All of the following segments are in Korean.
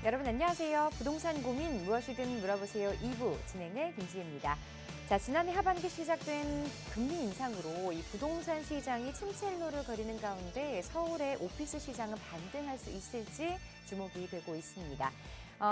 여러분 안녕하세요. 부동산 고민 무엇이든 물어보세요 2부 진행의 김지혜입니다. 자, 지난해 하반기 시작된 금리 인상으로 이 부동산 시장이 침체로를 거리는 가운데 서울의 오피스 시장은 반등할 수 있을지 주목이 되고 있습니다.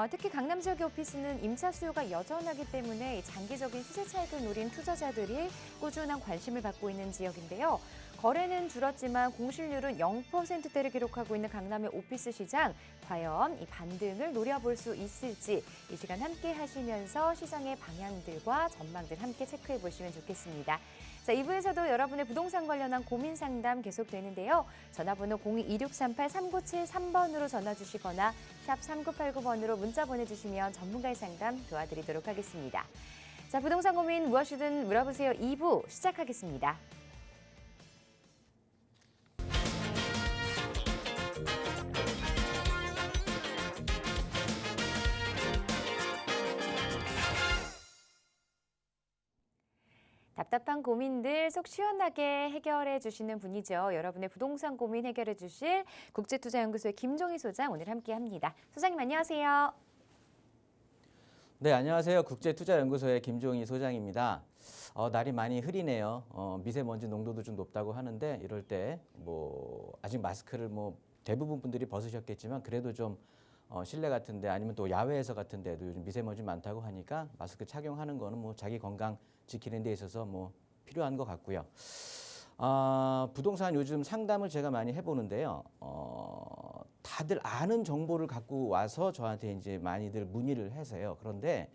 특히 강남 지역의 오피스는 임차 수요가 여전하기 때문에 장기적인 시세 차익을 노린 투자자들이 꾸준한 관심을 받고 있는 지역인데요. 거래는 줄었지만 공실률은 0%대를 기록하고 있는 강남의 오피스 시장, 과연 이 반등을 노려볼 수 있을지 이 시간 함께 하시면서 시장의 방향들과 전망들 함께 체크해 보시면 좋겠습니다. 자, 2부에서도 여러분의 부동산 관련한 고민 상담 계속되는데요. 전화번호 0226383973번으로 전화 주시거나 샵 3989번으로 문자 보내주시면 전문가의 상담 도와드리도록 하겠습니다. 자, 부동산 고민 무엇이든 물어보세요 2부 시작하겠습니다. 답답한 고민들 속 시원하게 해결해 주시는 분이죠. 여러분의 부동산 고민 해결해 주실 국제투자연구소의 김종희 소장 오늘 함께합니다. 소장님 안녕하세요. 네, 안녕하세요. 국제투자연구소의 김종희 소장입니다. 날이 많이 흐리네요. 미세먼지 농도도 좀 높다고 하는데 이럴 때 아직 마스크를 대부분 분들이 벗으셨겠지만 그래도 좀 실내 같은데 아니면 또 야외에서 같은데도 요즘 미세먼지 많다고 하니까 마스크 착용하는 거는 자기 건강 지키는 데 있어서 필요한 것 같고요. 부동산 요즘 상담을 제가 많이 해보는데요. 다들 아는 정보를 갖고 와서 저한테 이제 많이들 문의를 해서요. 그런데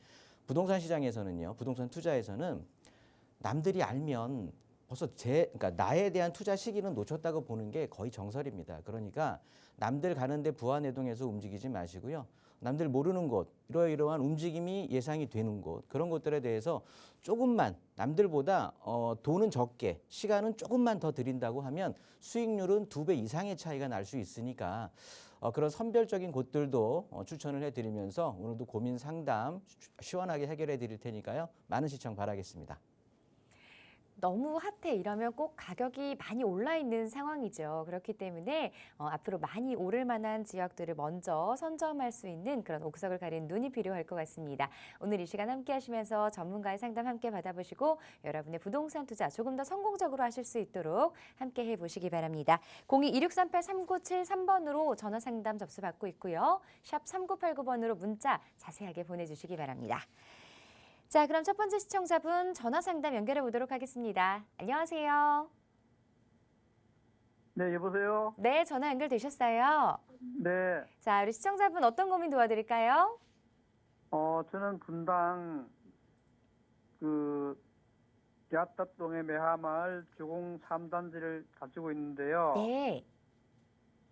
부동산 시장에서는요, 부동산 투자에서는 남들이 알면 벌써 그러니까 나에 대한 투자 시기는 놓쳤다고 보는 게 거의 정설입니다. 그러니까 남들 가는데 부안해동해서 움직이지 마시고요. 남들 모르는 곳, 이러이러한 움직임이 예상이 되는 곳, 그런 것들에 대해서 조금만 남들보다 돈은 적게, 시간은 조금만 더 들인다고 하면 수익률은 2배 이상의 차이가 날 수 있으니까 그런 선별적인 곳들도 추천을 해드리면서 오늘도 고민 상담 시원하게 해결해 드릴 테니까요. 많은 시청 바라겠습니다. 너무 핫해 이러면 꼭 가격이 많이 올라 있는 상황이죠. 그렇기 때문에 앞으로 많이 오를 만한 지역들을 먼저 선점할 수 있는 그런 옥석을 가린 눈이 필요할 것 같습니다. 오늘 이 시간 함께 하시면서 전문가의 상담 함께 받아보시고 여러분의 부동산 투자 조금 더 성공적으로 하실 수 있도록 함께 해보시기 바랍니다. 0226383973번으로 전화 상담 접수 받고 있고요. 샵 3989번으로 문자 자세하게 보내주시기 바랍니다. 자, 그럼 첫 번째 시청자분 전화 상담 연결해 보도록 하겠습니다. 안녕하세요. 네, 여보세요? 네, 전화 연결되셨어요. 네, 자, 우리 시청자분 어떤 고민 도와드릴까요? 저는 분당 야탑동의 매화마을 주공 3단지를 가지고 있는데요. 네.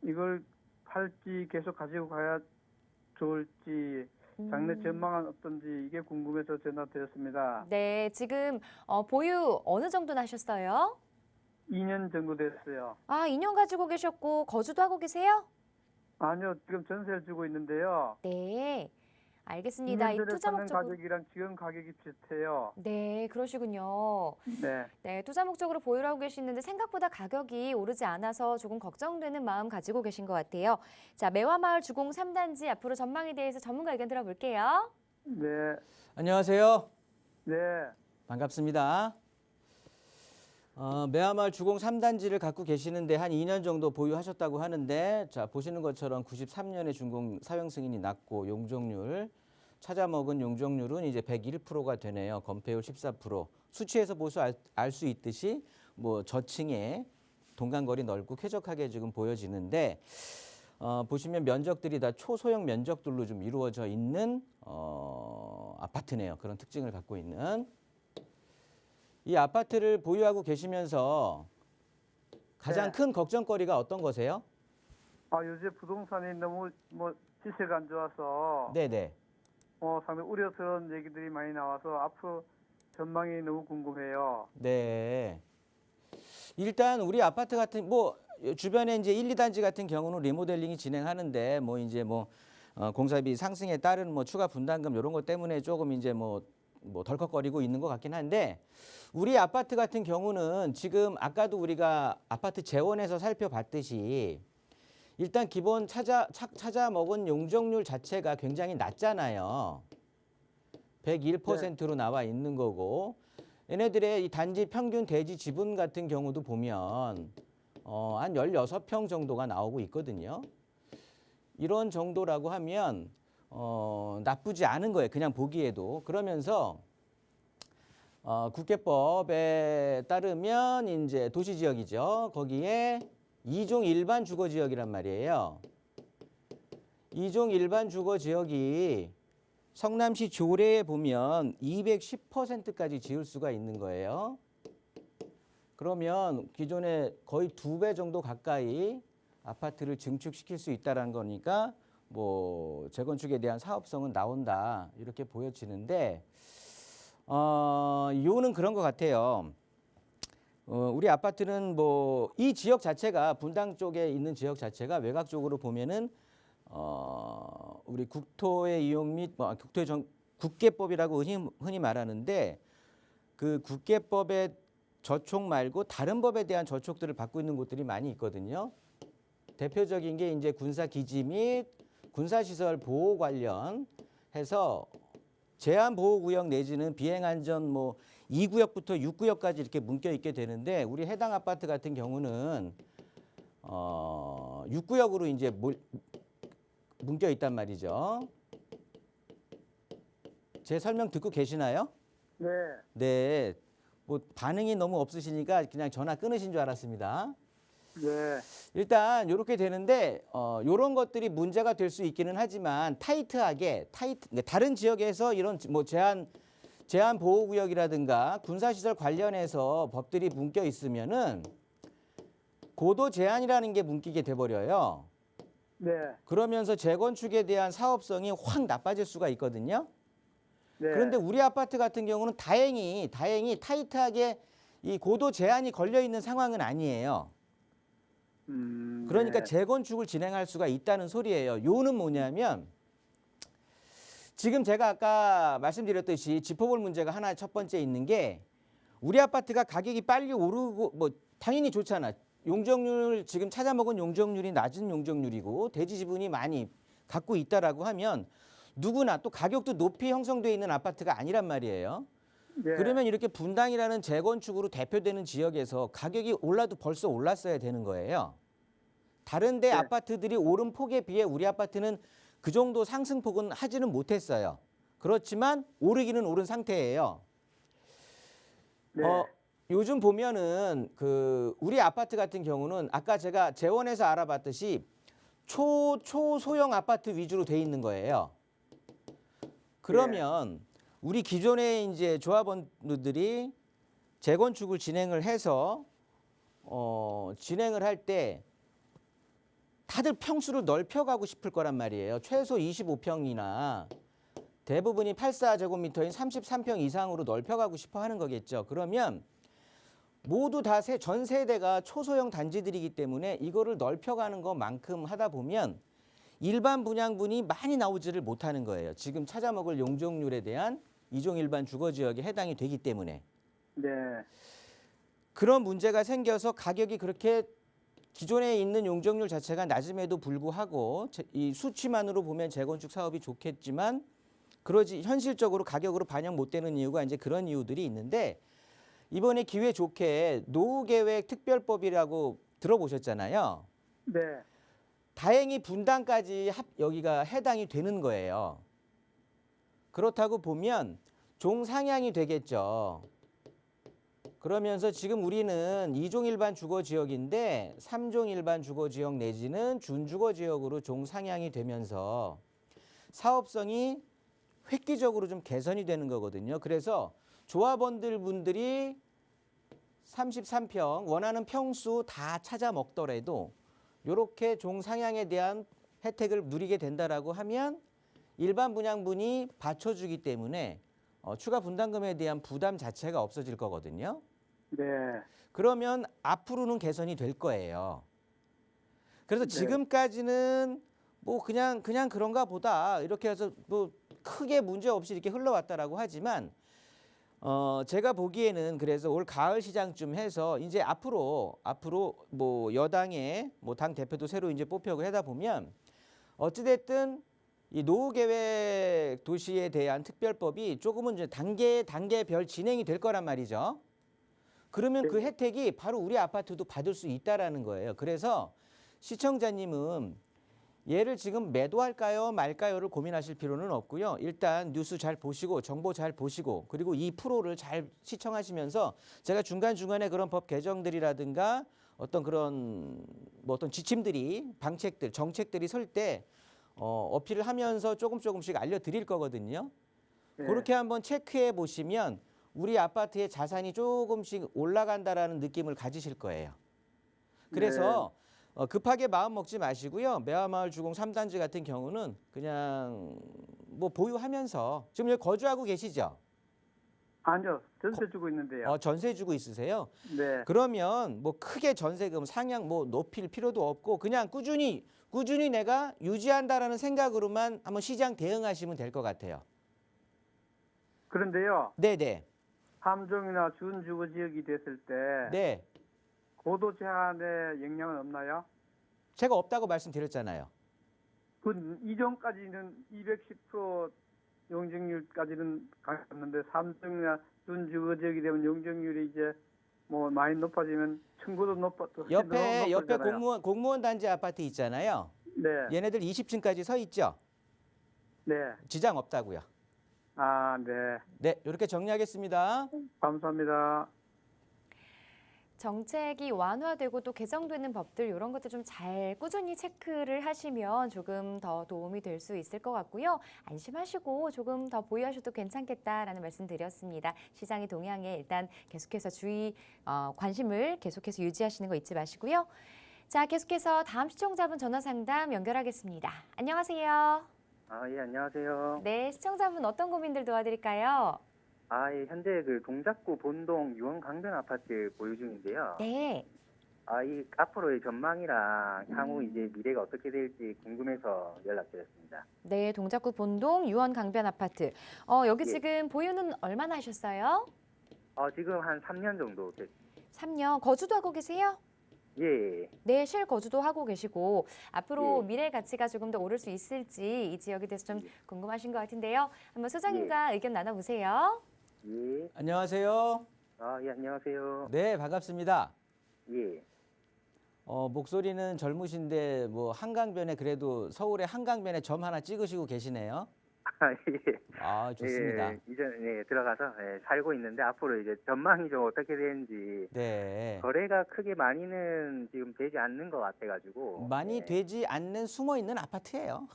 이걸 팔지 계속 가지고 가야 좋을지 장래 전망은 어떤지 이게 궁금해서 전화드렸습니다. 네, 지금 보유 어느 정도나 하셨어요? 2년 정도 됐어요. 아, 2년 가지고 계셨고 거주도 하고 계세요? 아니요, 지금 전세를 주고 있는데요. 네, 알겠습니다. 2년 이 전에 투자 사는 목적으로 가격이랑 지금 가격이 비슷해요. 네, 그러시군요. 네. 네, 투자 목적으로 보유를 하고 계시는데 생각보다 가격이 오르지 않아서 조금 걱정되는 마음 가지고 계신 것 같아요. 자, 매화마을 주공 3단지 앞으로 전망에 대해서 전문가 의견 들어볼게요. 네. 안녕하세요. 네. 반갑습니다. 매화마을 주공 3단지를 갖고 계시는데 한 2년 정도 보유하셨다고 하는데 자, 보시는 것처럼 93년에 준공 사용 승인이 났고 용적률 찾아먹은 용적률은 이제 101%가 되네요. 건폐율 14%. 수치에서 보수 알 수 있듯이 저층에 동간거리 넓고 쾌적하게 지금 보여지는데 보시면 면적들이 다 초소형 면적들로 좀 이루어져 있는 아파트네요. 그런 특징을 갖고 있는 이 아파트를 보유하고 계시면서 가장 네. 큰 걱정거리가 어떤 거세요? 요새 부동산이 너무 시세가 안 좋아서 네네. 상당히 우려스러운 얘기들이 많이 나와서 앞으로 전망이 너무 궁금해요. 네. 일단 우리 아파트 같은 주변에 이제 1, 2단지 같은 경우는 리모델링이 진행하는데 공사비 상승에 따른 추가 분담금 이런 것 때문에 조금 이제 덜컥거리고 있는 것 같긴 한데 우리 아파트 같은 경우는 지금 아까도 우리가 아파트 재원에서 살펴봤듯이 일단 기본 찾아 먹은 용적률 자체가 굉장히 낮잖아요. 101%로 나와 있는 거고, 얘네들의 이 단지 평균 대지 지분 같은 경우도 보면 한 16평 정도가 나오고 있거든요. 이런 정도라고 하면 나쁘지 않은 거예요. 그냥 보기에도. 그러면서 국계법에 따르면 이제 도시지역이죠. 거기에 2종 일반 주거지역이란 말이에요. 2종 일반 주거지역이 성남시 조례에 보면 210%까지 지을 수가 있는 거예요. 그러면 기존에 거의 2배 정도 가까이 아파트를 증축시킬 수 있다는 거니까 뭐 재건축에 대한 사업성은 나온다 이렇게 보여지는데 이유는 그런 것 같아요. 우리 아파트는 뭐 이 지역 자체가 분당 쪽에 있는 지역 자체가 외곽 쪽으로 보면은 우리 국토의 이용 및 국계법이라고 흔히 말하는데 그 국계법의 저촉 말고 다른 법에 대한 저촉들을 받고 있는 곳들이 많이 있거든요. 대표적인 게 이제 군사기지 및 군사시설 보호 관련해서 제한보호구역 내지는 비행안전 뭐 2구역부터 6구역까지 이렇게 묶여 있게 되는데 우리 해당 아파트 같은 경우는 6구역으로 이제 묶여 있단 말이죠. 제 설명 듣고 계시나요? 네. 네. 뭐 반응이 너무 없으시니까 그냥 전화 끊으신 줄 알았습니다. 네. 일단 이렇게 되는데 이런 것들이 문제가 될 수 있기는 하지만 타이트하게 다른 지역에서 이런 뭐 제한 보호구역이라든가 군사시설 관련해서 법들이 묶여 있으면은 고도 제한이라는 게 묶이게 돼버려요. 네. 그러면서 재건축에 대한 사업성이 확 나빠질 수가 있거든요. 네. 그런데 우리 아파트 같은 경우는 다행히 타이트하게 이 고도 제한이 걸려 있는 상황은 아니에요. 그러니까 네. 재건축을 진행할 수가 있다는 소리예요. 요는 뭐냐면 지금 제가 아까 말씀드렸듯이 짚어볼 문제가 하나 첫 번째 있는 게 우리 아파트가 가격이 빨리 오르고 뭐 당연히 좋잖아. 용적률 지금 찾아먹은 용적률이 낮은 용적률이고 대지 지분이 많이 갖고 있다라고 하면 누구나 또 가격도 높이 형성되어 있는 아파트가 아니란 말이에요. 네. 그러면 이렇게 분당이라는 재건축으로 대표되는 지역에서 가격이 올라도 벌써 올랐어야 되는 거예요. 다른 데 네. 아파트들이 오른 폭에 비해 우리 아파트는 그 정도 상승폭은 하지는 못했어요. 그렇지만 오르기는 오른 상태예요. 네. 요즘 보면은 그 우리 아파트 같은 경우는 아까 제가 재원에서 알아봤듯이 초소형 아파트 위주로 돼 있는 거예요. 그러면 우리 기존에 이제 조합원들이 재건축을 진행을 해서 진행을 할 때 다들 평수를 넓혀가고 싶을 거란 말이에요. 최소 25평이나 대부분이 84제곱미터인 33평 이상으로 넓혀가고 싶어 하는 거겠죠. 그러면 모두 다 전 세대가 초소형 단지들이기 때문에 이거를 넓혀가는 것만큼 하다 보면 일반 분양분이 많이 나오지를 못하는 거예요. 지금 찾아먹을 용적률에 대한 2종 일반 주거지역에 해당이 되기 때문에. 네. 그런 문제가 생겨서 가격이 그렇게 기존에 있는 용적률 자체가 낮음에도 불구하고 이 수치만으로 보면 재건축 사업이 좋겠지만 그러지 현실적으로 가격으로 반영 못 되는 이유가 이제 그런 이유들이 있는데 이번에 기회 좋게 노후계획 특별법이라고 들어보셨잖아요. 네. 다행히 분당까지 여기가 해당이 되는 거예요. 그렇다고 보면 종상향이 되겠죠. 그러면서 지금 우리는 2종 일반 주거지역인데 3종 일반 주거지역 내지는 준주거지역으로 종상향이 되면서 사업성이 획기적으로 좀 개선이 되는 거거든요. 그래서 조합원들분들이 33평 원하는 평수 다 찾아 먹더라도 이렇게 종상향에 대한 혜택을 누리게 된다라고 하면 일반 분양분이 받쳐주기 때문에 추가 분담금에 대한 부담 자체가 없어질 거거든요. 네. 그러면 앞으로는 개선이 될 거예요. 그래서 지금까지는 뭐 그냥 그런가 보다 이렇게 해서 뭐 크게 문제 없이 이렇게 흘러왔다라고 하지만 제가 보기에는 그래서 올 가을 시장쯤 해서 이제 앞으로 뭐 여당의 뭐 당 대표도 새로 이제 뽑혀고 하다 보면 어찌됐든 이 노후 계획 도시에 대한 특별법이 조금은 이제 단계별 진행이 될 거란 말이죠. 그러면 그 혜택이 바로 우리 아파트도 받을 수 있다라는 거예요. 그래서 시청자님은 얘를 지금 매도할까요 말까요를 고민하실 필요는 없고요. 일단 뉴스 잘 보시고 정보 잘 보시고 그리고 이 프로를 잘 시청하시면서 제가 중간중간에 그런 법 개정들이라든가 어떤 그런 뭐 어떤 지침들이 방책들 정책들이 설 때 어필을 하면서 조금씩 알려드릴 거거든요. 네. 그렇게 한번 체크해 보시면 우리 아파트의 자산이 조금씩 올라간다라는 느낌을 가지실 거예요. 그래서 급하게 마음 먹지 마시고요. 매화마을 주공 3단지 같은 경우는 그냥 뭐 보유하면서 지금 여기 거주하고 계시죠? 아니요, 전세 주고 있는데요. 전세 주고 있으세요? 네. 그러면 뭐 크게 전세금 상향 뭐 높일 필요도 없고 그냥 꾸준히 내가 유지한다라는 생각으로만 한번 시장 대응하시면 될 것 같아요. 그런데요, 네네. 함정이나 준주거 지역이 됐을 때 네. 고도 제한에 영향은 없나요? 제가 없다고 말씀드렸잖아요. 그 이전까지는 210% 용적률까지는 갔는데 함정이나 준주거 지역이 되면 용적률이 이제 뭐 많이 높아지면 층고도 옆에 높아지잖아요. 공무원 단지 아파트 있잖아요. 네. 얘네들 20층까지 서 있죠. 네. 지장 없다고요. 아, 네. 네, 이렇게 정리하겠습니다. 감사합니다. 정책이 완화되고 또 개정되는 법들 이런 것들 좀 잘 꾸준히 체크를 하시면 조금 더 도움이 될 수 있을 것 같고요. 안심하시고 조금 더 보유하셔도 괜찮겠다라는 말씀 드렸습니다. 시장의 동향에 일단 계속해서 관심을 계속해서 유지하시는 거 잊지 마시고요. 자, 계속해서 다음 시청자분 전화 상담 연결하겠습니다. 안녕하세요. 예, 안녕하세요. 네, 시청자분 어떤 고민들 도와드릴까요? 예, 현재 그 동작구 본동 유원 강변 아파트 보유 중인데요. 네. 이 앞으로의 전망이랑 향후 이제 미래가 어떻게 될지 궁금해서 연락드렸습니다. 네, 동작구 본동 유원 강변 아파트. 여기 예. 지금 보유는 얼마나 하셨어요? 지금 한 3년 정도 됐습니다. 3년. 거주도 하고 계세요? 예, 네, 실거주도 하고 계시고 앞으로 예. 미래 가치가 조금 더 오를 수 있을지 이 지역에 대해서 좀 예. 궁금하신 것 같은데요. 한번 소장님과 의견 나눠보세요. 예. 안녕하세요. 예, 안녕하세요. 네, 반갑습니다. 예. 목소리는 젊으신데 뭐 한강변에 그래도 서울의 한강변에 점 하나 찍으시고 계시네요. 예. 아, 좋습니다. 이전에 들어가서 살고 있는데 앞으로 이제 전망이 좀 어떻게 되는지 네. 거래가 크게 많이는 지금 되지 않는 것 같아가지고 많이 예. 되지 않는 숨어 있는 아파트예요.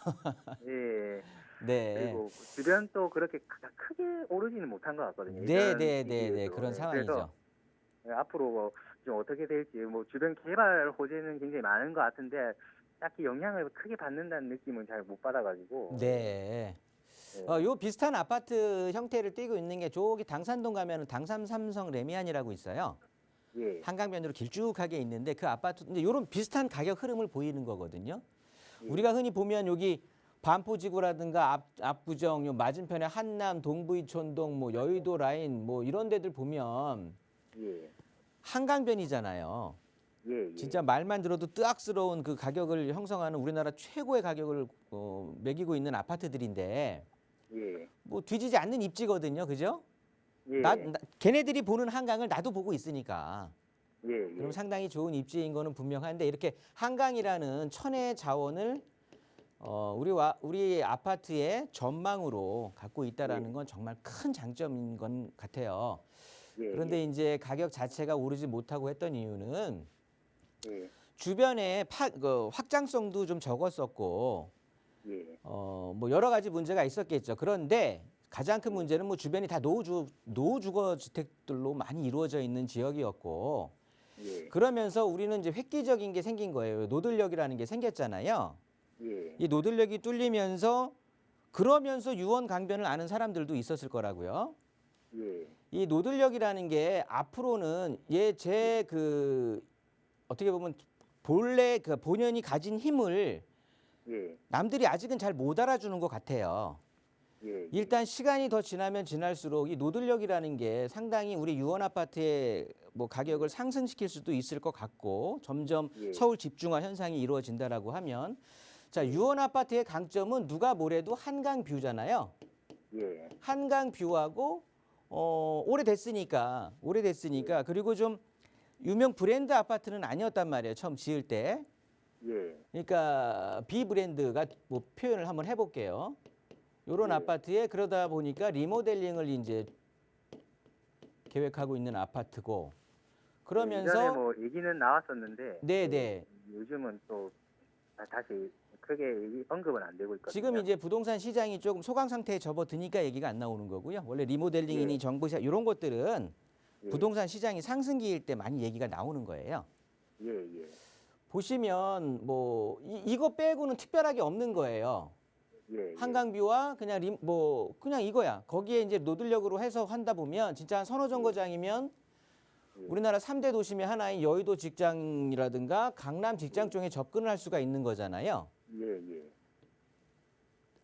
예. 네. 그리고 주변 또 그렇게 크게 오르지는 못한 것 같거든요. 네, 이전 네, 네, 네. 시기에도. 그런 상황이죠. 그래서 앞으로 뭐 좀 어떻게 될지 뭐 주변 개발 호재는 굉장히 많은 것 같은데 딱히 영향을 크게 받는다는 느낌은 잘 못 받아가지고. 네. 예. 요 비슷한 아파트 형태를 띠고 있는 게 저기 당산동 가면은 당산 삼성 레미안이라고 있어요. 예. 한강변으로 길쭉하게 있는데 그 아파트 근데 요런 비슷한 가격 흐름을 보이는 거거든요. 예. 우리가 흔히 보면 여기 반포지구라든가 압구정 요 맞은편에 한남 동부이촌동 뭐 여의도 라인 뭐 이런 데들 보면 예. 한강변이잖아요. 예. 예. 진짜 말만 들어도 뜨악스러운 그 가격을 형성하는 우리나라 최고의 가격을 매기고 있는 아파트들인데 예. 뭐 뒤지지 않는 입지거든요. 그죠? 예. 걔네들이 보는 한강을 나도 보고 있으니까. 예. 예. 그럼 상당히 좋은 입지인 거는 분명한데 이렇게 한강이라는 천혜의 자원을 우리 아파트의 전망으로 갖고 있다라는 건 정말 큰 장점인 것 같아요. 예. 그런데 이제 가격 자체가 오르지 못하고 했던 이유는 예. 주변에 확장성도 좀 적었었고 예. 뭐 여러 가지 문제가 있었겠죠. 그런데 가장 큰 문제는 뭐 주변이 다 노후주거 주택들로 많이 이루어져 있는 지역이었고 예. 그러면서 우리는 이제 획기적인 게 생긴 거예요. 노들역이라는 게 생겼잖아요. 예. 이 노들역이 뚫리면서 그러면서 유원 강변을 아는 사람들도 있었을 거라고요. 예. 이 노들역이라는 게 앞으로는 어떻게 보면 본래 그 본연이 가진 힘을 예. 남들이 아직은 잘 못 알아주는 것 같아요. 예. 일단 시간이 더 지나면 지날수록 이 노들력이라는 게 상당히 우리 유원 아파트의 뭐 가격을 상승시킬 수도 있을 것 같고 점점 예. 서울 집중화 현상이 이루어진다라고 하면 자, 유원 아파트의 강점은 누가 뭐래도 한강 뷰잖아요. 예. 한강 뷰하고 오래됐으니까 그리고 좀 유명 브랜드 아파트는 아니었단 말이에요. 처음 지을 때. 예. 그러니까 비브랜드가 뭐 표현을 한번 해볼게요. 요런 예. 아파트에 그러다 보니까 리모델링을 이제 계획하고 있는 아파트고 그러면서 이전에 뭐 얘기는 나왔었는데 네네. 요즘은 또 다시 크게 언급은 안 되고 있거든요. 지금 이제 부동산 시장이 조금 소강 상태에 접어드니까 얘기가 안 나오는 거고요. 원래 리모델링이니 예. 정부사 이런 것들은 예. 부동산 시장이 상승기일 때 많이 얘기가 나오는 거예요. 예, 예. 보시면 뭐 이거 빼고는 특별하게 없는 거예요. 예. 한강뷰와 그냥 그냥 이거야. 거기에 이제 노들력으로 해서 한다 보면 진짜 한 서너 정거장이면 예. 우리나라 3대 도심의 하나인 여의도 직장이라든가 강남 직장 쪽에 접근을 할 수가 있는 거잖아요. 예, 예.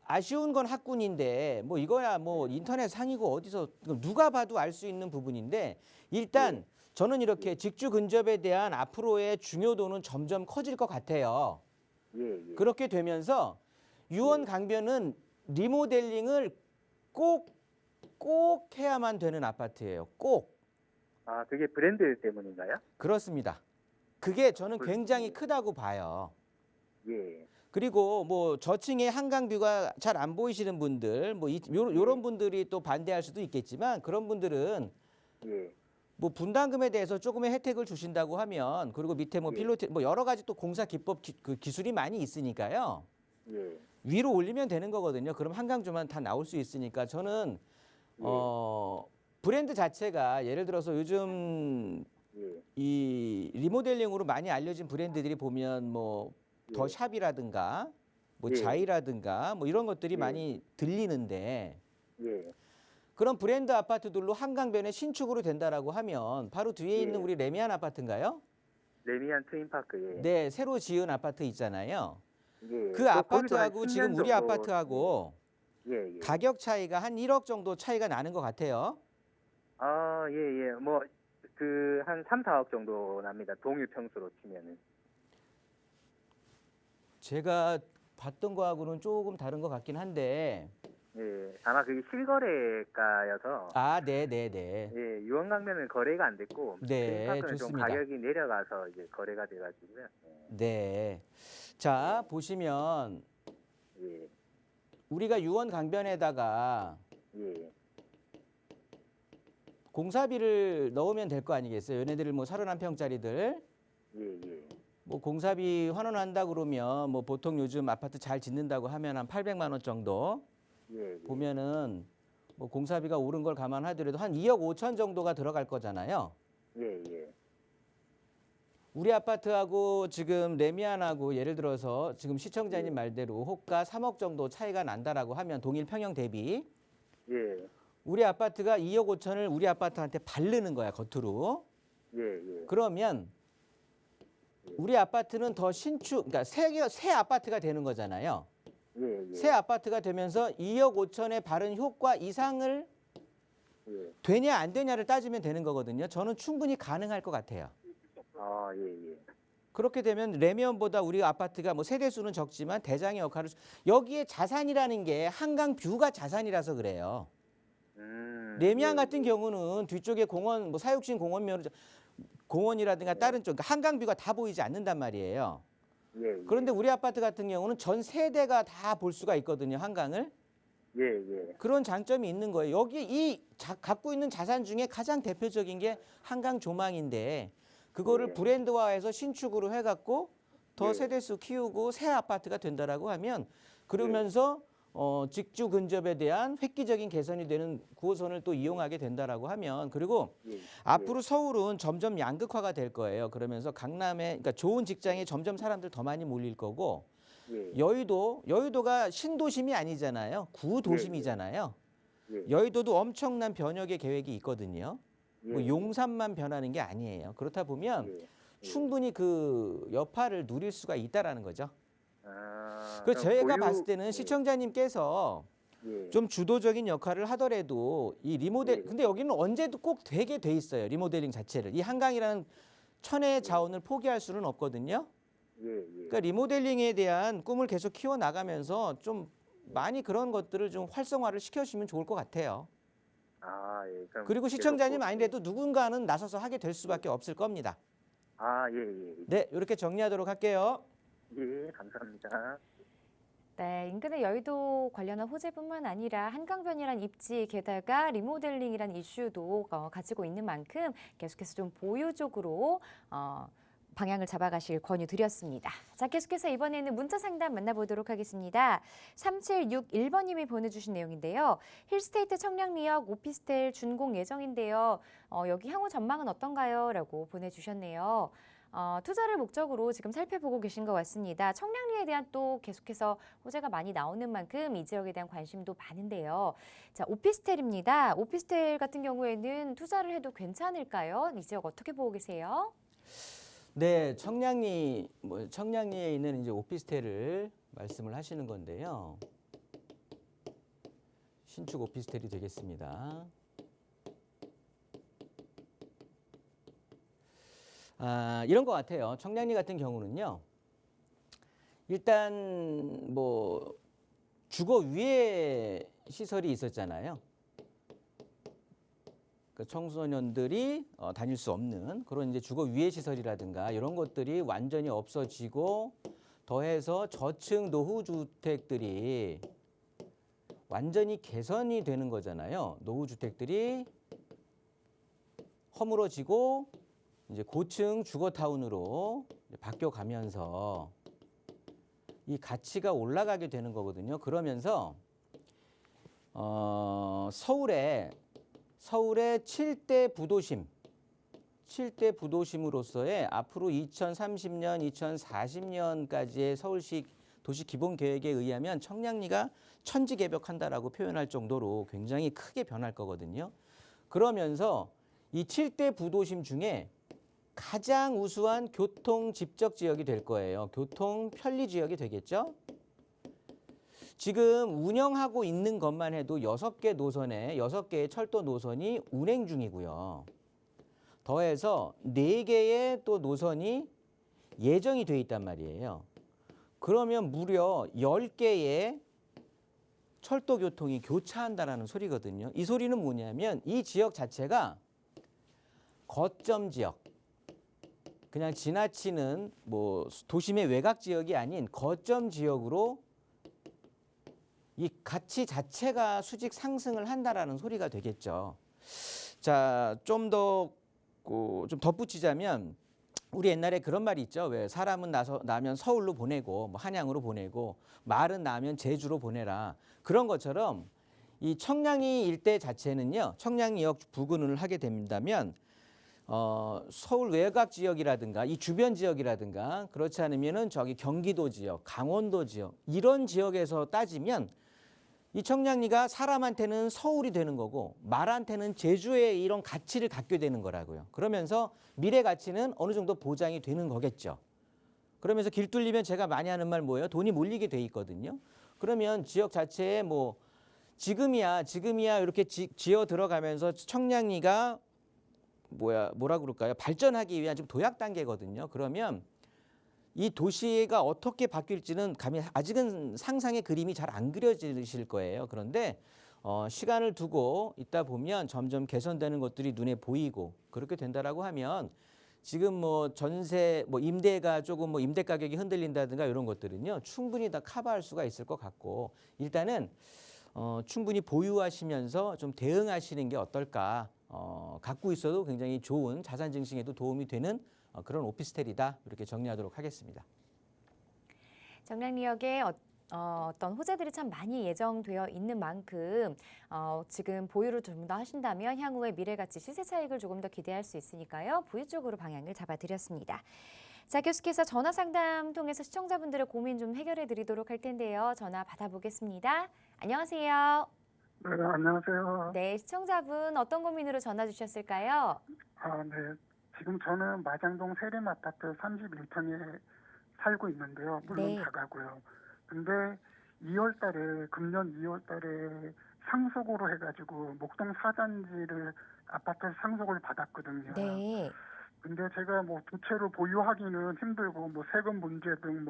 아쉬운 건 학군인데 뭐 이거야 뭐 인터넷 상이고 어디서 누가 봐도 알 수 있는 부분인데 일단 저는 이렇게 직주 근접에 대한 앞으로의 중요도는 점점 커질 것 같아요. 예, 예. 그렇게 되면서 유원 강변은 리모델링을 꼭 해야만 되는 아파트예요. 꼭. 아, 그게 브랜드 때문인가요? 그렇습니다. 그게 저는 굉장히 크다고 봐요. 예. 그리고 뭐 저층에 한강뷰가 잘 안 보이시는 분들 뭐 요런 분들이 또 반대할 수도 있겠지만 그런 분들은 예. 뭐 분담금에 대해서 조금의 혜택을 주신다고 하면 그리고 밑에 뭐 예. 필로티 뭐 여러 가지 또 공사 기법 그 기술이 많이 있으니까요. 예. 위로 올리면 되는 거거든요. 그럼 한강뷰만 다 나올 수 있으니까 저는 예. 브랜드 자체가 예를 들어서 요즘 예. 이 리모델링으로 많이 알려진 브랜드들이 보면 뭐 더 샵이라든가 뭐 예. 자이라든가 뭐 이런 것들이 예. 많이 들리는데 예. 그런 브랜드 아파트들로 한강변에 신축으로 된다라고 하면 바로 뒤에 있는 예. 우리 레미안 아파트인가요? 레미안 트윈파크. 예. 네, 새로 지은 아파트 있잖아요. 예. 그 거기도 아파트하고 한 지금 10년 우리 정도- 아파트하고 예, 예. 가격 차이가 한 1억 정도 차이가 나는 것 같아요. 아, 예, 예. 뭐 그 한 3, 4억 정도 납니다. 동일 평수로 치면은. 제가 봤던 거하고는 조금 다른 것 같긴 한데 예. 아마 그게 실거래가여서 네네네. 예, 유원강변은 거래가 안 됐고 네, 트윈파크는 좀 좋습니다. 가격이 내려가서 이제 거래가 돼 가지고요. 네. 자, 보시면 예. 우리가 유원 강변에다가 예. 공사비를 넣으면 될 거 아니겠어요? 얘네들 뭐 31평짜리들 예, 예. 뭐 공사비 환원한다 그러면 뭐 보통 요즘 아파트 잘 짓는다고 하면 한 800만 원 정도 예, 예. 보면은 뭐 공사비가 오른 걸 감안하더라도 한 2억 5천 정도가 들어갈 거잖아요. 예, 예. 우리 아파트하고 지금 레미안하고 예를 들어서 지금 시청자님 예. 말대로 호가 3억 정도 차이가 난다라고 하면 동일 평형 대비 예. 우리 아파트가 2억 5천을 우리 아파트한테 바르는 거야 겉으로. 예, 예. 그러면 우리 아파트는 더 신축, 그러니까 새 아파트가 되는 거잖아요. 예, 예. 새 아파트가 되면서 2억 5천의 바른 효과 이상을 예. 되냐 안 되냐를 따지면 되는 거거든요. 저는 충분히 가능할 것 같아요. 아, 예, 예. 그렇게 되면 레미안보다 우리 아파트가 뭐 세대수는 적지만 대장의 역할을 여기에 자산이라는 게 한강 뷰가 자산이라서 그래요. 레미안 예, 같은 예. 경우는 뒤쪽에 공원, 뭐 사육신 공원이라든가 다른 쪽, 그러니까 한강뷰가 다 보이지 않는단 말이에요. 예, 예. 그런데 우리 아파트 같은 경우는 전 세대가 다 볼 수가 있거든요, 한강을. 예, 예. 그런 장점이 있는 거예요. 여기 갖고 있는 자산 중에 가장 대표적인 게 한강 조망인데 그거를 예. 브랜드화해서 신축으로 해갖고 더 예. 세대수 키우고 새 아파트가 된다라고 하면 그러면서 직주 근접에 대한 획기적인 개선이 되는 9호선을 또 이용하게 된다라고 하면 그리고 예. 앞으로 서울은 점점 양극화가 될 거예요. 그러면서 강남에 그러니까 좋은 직장에 점점 사람들 더 많이 몰릴 거고 예. 여의도가 신도심이 아니잖아요. 구도심이잖아요. 예. 여의도도 엄청난 변혁의 계획이 있거든요. 예. 뭐 용산만 변하는 게 아니에요. 그렇다 보면 예. 충분히 그 여파를 누릴 수가 있다라는 거죠. 아, 그래서 그럼 저희가 보유- 봤을 때는 예. 시청자님께서 예. 좀 주도적인 역할을 하더라도 이 리모델 예. 근데 여기는 언제도 꼭 되게 돼 있어요. 리모델링 자체를. 이 한강이라는 천혜의 자원을 포기할 수는 없거든요. 예, 예. 그러니까 리모델링에 대한 꿈을 계속 키워 나가면서 좀 많이 그런 것들을 좀 활성화를 시켜주시면 좋을 것 같아요. 아, 예. 그럼 그리고 계속 시청자님 또- 아니래도 누군가는 나서서 하게 될 수밖에 없을 겁니다. 아, 예, 예. 네, 이렇게 정리하도록 할게요. 예, 감사합니다. 네, 인근의 여의도 관련한 호재뿐만 아니라 한강변이란 입지 게다가 리모델링이란 이슈도 가지고 있는 만큼 계속해서 좀 보유적으로 방향을 잡아가실 권유드렸습니다. 자, 계속해서 이번에는 문자 상담 만나보도록 하겠습니다. 3761번님이 보내주신 내용인데요. 힐스테이트 청량리역 오피스텔 준공 예정인데요. 여기 향후 전망은 어떤가요? 라고 보내주셨네요. 투자를 목적으로 지금 살펴보고 계신 것 같습니다. 청량리에 대한 또 계속해서 호재가 많이 나오는 만큼 이 지역에 대한 관심도 많은데요. 자, 오피스텔입니다. 오피스텔 같은 경우에는 투자를 해도 괜찮을까요? 이 지역 어떻게 보고 계세요? 네, 청량리에 있는 이제 오피스텔을 말씀을 하시는 건데요. 신축 오피스텔이 되겠습니다. 이런 것 같아요. 청량리 같은 경우는요. 일단 뭐 주거 위에 시설이 있었잖아요. 그 청소년들이 다닐 수 없는 그런 이제 주거 위에 시설이라든가 이런 것들이 완전히 없어지고 더해서 저층 노후 주택들이 완전히 개선이 되는 거잖아요. 노후 주택들이 허물어지고 이제 고층 주거타운으로 바뀌어 가면서 이 가치가 올라가게 되는 거거든요. 그러면서 서울의 7대 부도심으로서의 앞으로 2030년, 2040년까지의 서울시 도시 기본 계획에 의하면 청량리가 천지개벽한다라고 표현할 정도로 굉장히 크게 변할 거거든요. 그러면서 이 7대 부도심 중에 가장 우수한 교통 집적 지역이 될 거예요. 교통 편리 지역이 되겠죠. 지금 운영하고 있는 것만 해도 6개의 철도 노선이 운행 중이고요. 더해서 4개의 또 노선이 예정이 돼 있단 말이에요. 그러면 무려 10개의 철도 교통이 교차한다라는 소리거든요. 이 소리는 뭐냐면 이 지역 자체가 거점 지역, 그냥 지나치는 뭐 도심의 외곽 지역이 아닌 거점 지역으로 이 가치 자체가 수직 상승을 한다라는 소리가 되겠죠. 자, 좀 덧붙이자면 우리 옛날에 그런 말이 있죠. 왜 사람은 나면 서울로 보내고 뭐 한양으로 보내고 말은 나면 제주로 보내라. 그런 것처럼 이 청량리 일대 자체는요. 청량리역 부근을 하게 된다면 서울 외곽 지역이라든가 이 주변 지역이라든가 그렇지 않으면은 저기 경기도 지역, 강원도 지역 이런 지역에서 따지면 이 청량리가 사람한테는 서울이 되는 거고 말한테는 제주의 이런 가치를 갖게 되는 거라고요. 그러면서 미래 가치는 어느 정도 보장이 되는 거겠죠. 그러면서 길 뚫리면 제가 많이 하는 말 뭐예요? 돈이 몰리게 돼 있거든요. 그러면 지역 자체에 뭐 지금이야 이렇게 지어 들어가면서 청량리가 뭐라 그럴까요? 발전하기 위한 지금 도약 단계거든요. 그러면 이 도시가 어떻게 바뀔지는 아직은 상상의 그림이 잘 안 그려지실 거예요. 그런데 시간을 두고 있다 보면 점점 개선되는 것들이 눈에 보이고 그렇게 된다라고 하면 지금 뭐 전세 임대가 조금 임대 가격이 흔들린다든가 이런 것들은요 충분히 다 커버할 수가 있을 것 같고 일단은 충분히 보유하시면서 좀 대응하시는 게 어떨까. 갖고 있어도 굉장히 좋은 자산 증식에도 도움이 되는 그런 오피스텔이다. 이렇게 정리하도록 하겠습니다. 청량리역에 어떤 호재들이 참 많이 예정되어 있는 만큼 지금 보유를 좀 더 하신다면 향후의 미래가치 시세 차익을 조금 더 기대할 수 있으니까요. 보유 쪽으로 방향을 잡아드렸습니다. 자, 계속해서 전화 상담 통해서 시청자분들의 고민 좀 해결해 드리도록 할 텐데요. 전화 받아보겠습니다. 안녕하세요. 네, 안녕하세요. 네, 시청자분 어떤 고민으로 전화 주셨을까요? 네. 지금 저는 마장동 세림 아파트 31평에 살고 있는데요. 물론 네. 다가고요. 근데 2월 달에, 금년 2월 달에 상속으로 해가지고 목동 4단지를 아파트 상속을 받았거든요. 네. 근데 제가 뭐 두 채로 보유하기는 힘들고 뭐 세금 문제 등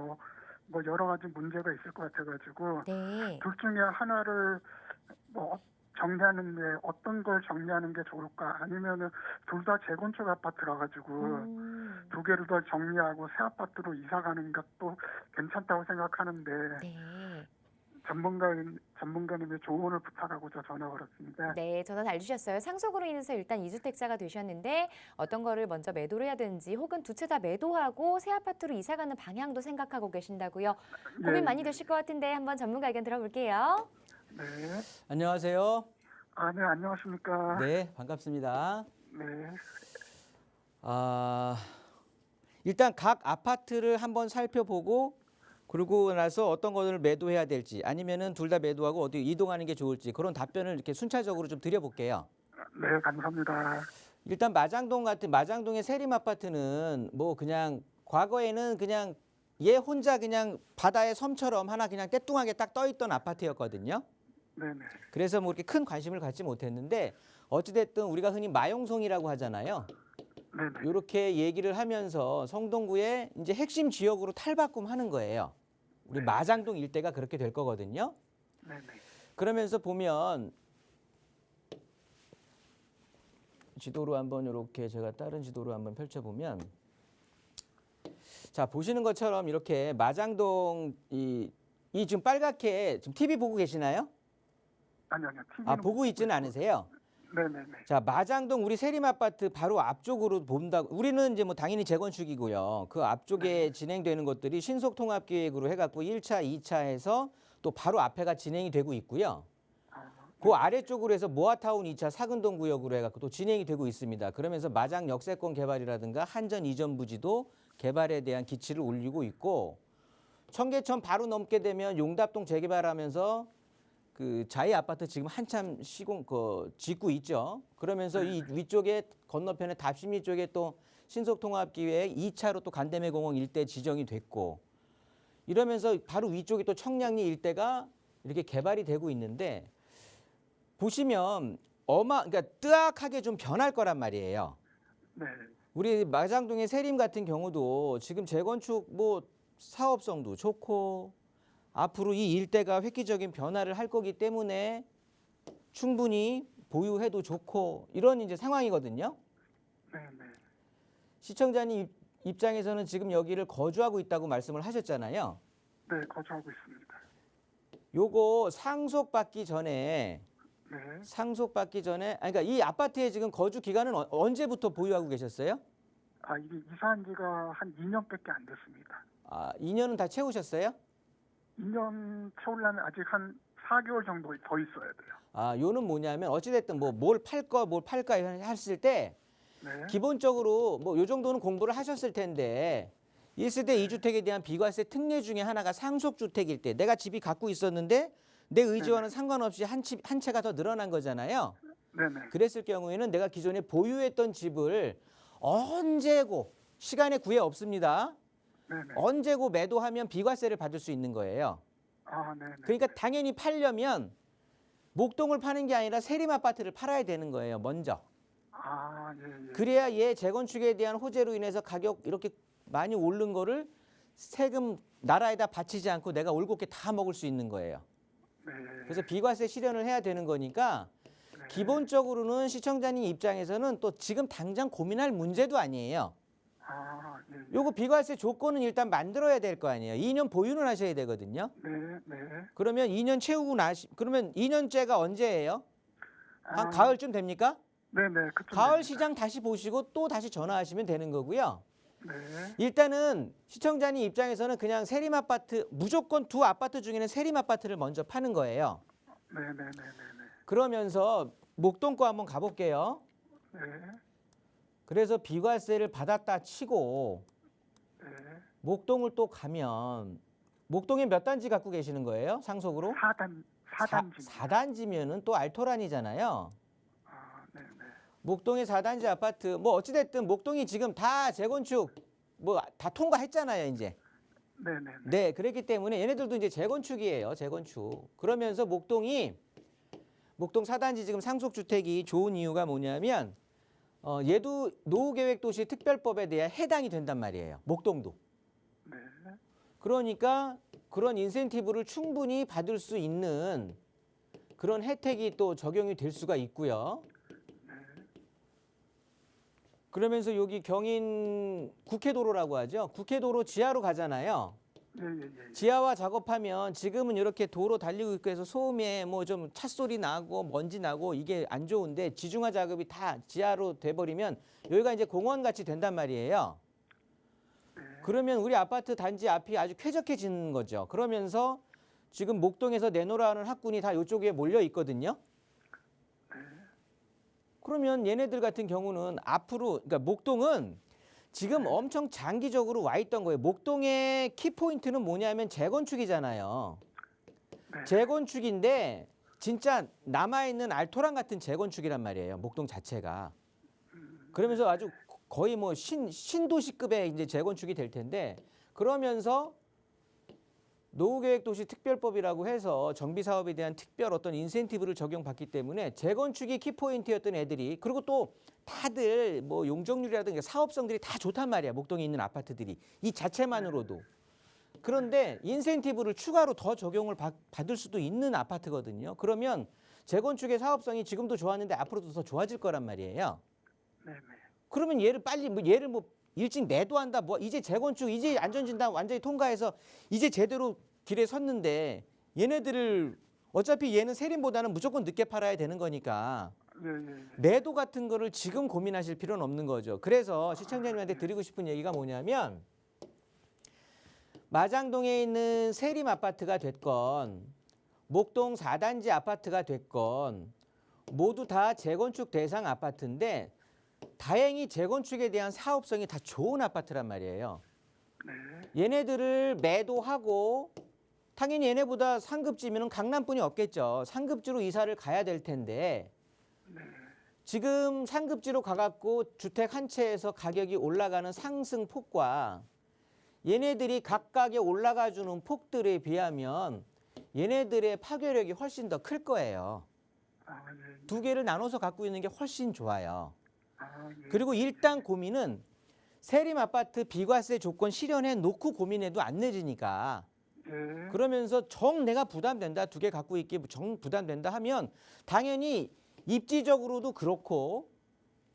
뭐 여러 가지 문제가 있을 것 같아가지고 네. 둘 중에 하나를 뭐 정리하는데 어떤 걸 정리하는 게 좋을까? 아니면은 둘 다 재건축 아파트라 가지고 두 개를 더 정리하고 새 아파트로 이사 가는 것도 괜찮다고 생각하는데 네. 전문가님의 조언을 부탁하고자 전화 걸었습니다. 네, 전화 잘 주셨어요. 상속으로 인해서 일단 이주택자가 되셨는데 어떤 거를 먼저 매도를 해야 되는지 혹은 두 채 다 매도하고 새 아파트로 이사 가는 방향도 생각하고 계신다고요. 고민 예, 많이 예. 되실 것 같은데 한번 전문가 의견 들어볼게요. 네. 안녕하세요. 네, 안녕하십니까? 네, 반갑습니다. 네. 일단 각 아파트를 한번 살펴보고 그러고 나서 어떤 것을 매도해야 될지 아니면은 둘 다 매도하고 어디 이동하는 게 좋을지 그런 답변을 이렇게 순차적으로 좀 드려볼게요. 네, 감사합니다. 일단 마장동의 세림 아파트는 뭐 그냥 과거에는 그냥 얘 혼자 그냥 바다의 섬처럼 하나 그냥 떼뚱하게 딱 떠있던 아파트였거든요. 네네. 그래서 뭐 이렇게 큰 관심을 갖지 못했는데 어찌됐든 우리가 흔히 마용송이라고 하잖아요. 네네. 이렇게 얘기를 하면서 성동구의 이제 핵심 지역으로 탈바꿈하는 거예요. 우리 마장동 일대가 그렇게 될 거거든요. 네네. 그러면서 보면 지도로 한번 이렇게 제가 다른 지도로 한번 펼쳐보면 자 보시는 것처럼 이렇게 마장동 이 지금 빨갛게 지금 TV 보고 계시나요? 아니요. TV는 보고 있지는 않으세요? 네네네. 자, 마장동 우리 세림 아파트 바로 앞쪽으로 본다. 우리는 이제 뭐 당연히 재건축이고요. 그 앞쪽에 진행되는 것들이 신속 통합 기획으로 해갖고 1차, 2차 해서 또 바로 앞에가 진행이 되고 있고요. 그 아래쪽으로 해서 모아타운 2차 사근동 구역으로 해갖고 또 진행이 되고 있습니다. 그러면서 마장 역세권 개발이라든가 한전 이전 부지도 개발에 대한 기치를 올리고 있고 청계천 바로 넘게 되면 용답동 재개발하면서 그 자이 아파트 지금 한참 짓고 있죠. 그러면서 이 위쪽에 건너편에 답심리 쪽에 또 신속통합기획 2차로 또 간대매공원 일대 지정이 됐고 이러면서 바로 위쪽에 또 청량리 일대가 이렇게 개발이 되고 있는데 보시면 그러니까 뜨악하게 좀 변할 거란 말이에요. 네. 우리 마장동의 세림 같은 경우도 지금 재건축 뭐 사업성도 좋고 앞으로 이 일대가 획기적인 변화를 할 거기 때문에 충분히 보유해도 좋고 이런 이제 상황이거든요. 네네. 시청자님 입장에서는 지금 여기를 거주하고 있다고 말씀을 하셨잖아요. 네, 거주하고 있습니다. 요거 상속받기 전에 네. 그러니까 이 아파트에 지금 거주 기간은 언제부터 보유하고 계셨어요? 이게 이사한 지가 한 2년밖에 안 됐습니다. 2년은 다 채우셨어요? 2년 채우려면 아직 한 4개월 정도 더 있어야 돼요. 요는 뭐냐면 어찌됐든 뭐 뭘 팔까 했을 때 네. 기본적으로 뭐 요 정도는 공부를 하셨을 텐데 1세대 2주택에 대한 비과세 특례 중에 하나가 상속주택일 때 내가 집이 갖고 있었는데 내 의지와는 상관없이 한 채가 더 늘어난 거잖아요. 네네. 그랬을 경우에는 내가 기존에 보유했던 집을 언제고 시간에 구애 없습니다. 네네. 언제고 매도하면 비과세를 받을 수 있는 거예요. 네네. 그러니까 당연히 팔려면 목동을 파는 게 아니라 세림 아파트를 팔아야 되는 거예요. 먼저. 예. 그래야 얘 재건축에 대한 호재로 인해서 가격 이렇게 많이 오른 거를 세금 나라에다 바치지 않고 내가 올곧게 다 먹을 수 있는 거예요. 네. 그래서 비과세 실현을 해야 되는 거니까 기본적으로는 시청자님 입장에서는 또 지금 당장 고민할 문제도 아니에요. 예. 요거 비과세 조건은 일단 만들어야 될 거 아니에요. 2년 보유는 하셔야 되거든요. 네. 그러면 2년 채우고 그러면 2년째가 언제예요? 한 가을쯤 됩니까? 네네. 그쯤 가을 됩니다. 시장 다시 보시고 또 다시 전화하시면 되는 거고요. 네. 일단은 시청자님 입장에서는 그냥 세림 아파트 무조건 두 아파트 중에는 세림 아파트를 먼저 파는 거예요. 네네네네. 그러면서 목동 거 한번 가볼게요. 네. 그래서 비과세를 받았다 치고 네. 목동을 또 가면 목동에 몇 단지 갖고 계시는 거예요? 상속으로? 4단지. 4단지면은 또 알토란이잖아요. 네네. 목동의 4단지 아파트 뭐 어찌됐든 목동이 지금 다 재건축 뭐 다 통과했잖아요 이제. 네네. 네, 그렇기 때문에 얘네들도 이제 재건축이에요. 재건축. 그러면서 목동 4단지 지금 상속주택이 좋은 이유가 뭐냐면 얘도 노후계획도시 특별법에 대해 해당이 된단 말이에요. 목동도. 네. 그러니까 그런 인센티브를 충분히 받을 수 있는 그런 혜택이 또 적용이 될 수가 있고요. 그러면서 여기 경인 국회도로라고 하죠. 국회도로 지하로 가잖아요. 예. 지하화 작업하면 지금은 이렇게 도로 달리고 있고 해서 소음에 뭐 좀 찻소리 나고 먼지 나고 이게 안 좋은데 지중화 작업이 다 지하로 돼버리면 여기가 이제 공원 같이 된단 말이에요. 그러면 우리 아파트 단지 앞이 아주 쾌적해지는 거죠. 그러면서 지금 목동에서 내놓으라는 학군이 다 이쪽에 몰려 있거든요. 그러면 얘네들 같은 경우는 앞으로, 그러니까 목동은 지금 엄청 장기적으로 와 있던 거예요. 목동의 키포인트는 뭐냐면 재건축이잖아요. 재건축인데 진짜 남아있는 알토란 같은 재건축이란 말이에요. 목동 자체가. 그러면서 아주 거의 뭐 신도시급의 이제 재건축이 될 텐데 그러면서 노후계획도시 특별법이라고 해서 정비사업에 대한 특별 어떤 인센티브를 적용받기 때문에 재건축이 키포인트였던 애들이 그리고 또 다들 뭐 용적률이라든가 사업성들이 다 좋단 말이야. 목동에 있는 아파트들이 이 자체만으로도. 그런데 인센티브를 추가로 더 적용을 받을 수도 있는 아파트거든요. 그러면 재건축의 사업성이 지금도 좋았는데 앞으로도 더 좋아질 거란 말이에요. 네네. 그러면 얘를 빨리 얘를 일찍 매도한다. 뭐 이제 재건축 이제 안전진단 완전히 통과해서 이제 제대로 길에 섰는데 얘네들을 어차피 얘는 세림보다는 무조건 늦게 팔아야 되는 거니까 예. 매도 같은 거를 지금 고민하실 필요는 없는 거죠. 그래서 시청자님한테 드리고 싶은 얘기가 뭐냐면 마장동에 있는 세림 아파트가 됐건 목동 4단지 아파트가 됐건 모두 다 재건축 대상 아파트인데 다행히 재건축에 대한 사업성이 다 좋은 아파트란 말이에요. 얘네들을 매도하고 당연히 얘네보다 상급지면 강남뿐이 없겠죠. 상급지로 이사를 가야 될 텐데 지금 상급지로 가갖고 주택 한 채에서 가격이 올라가는 상승폭과 얘네들이 각각의 올라가주는 폭들에 비하면 얘네들의 파괴력이 훨씬 더 클 거예요. 두 개를 나눠서 갖고 있는 게 훨씬 좋아요. 그리고 일단 고민은 세림 아파트 비과세 조건 실현해 놓고 고민해도 안 늦으니까 그러면서 정 내가 부담된다 두 개 갖고 있기 정 부담된다 하면 당연히 입지적으로도 그렇고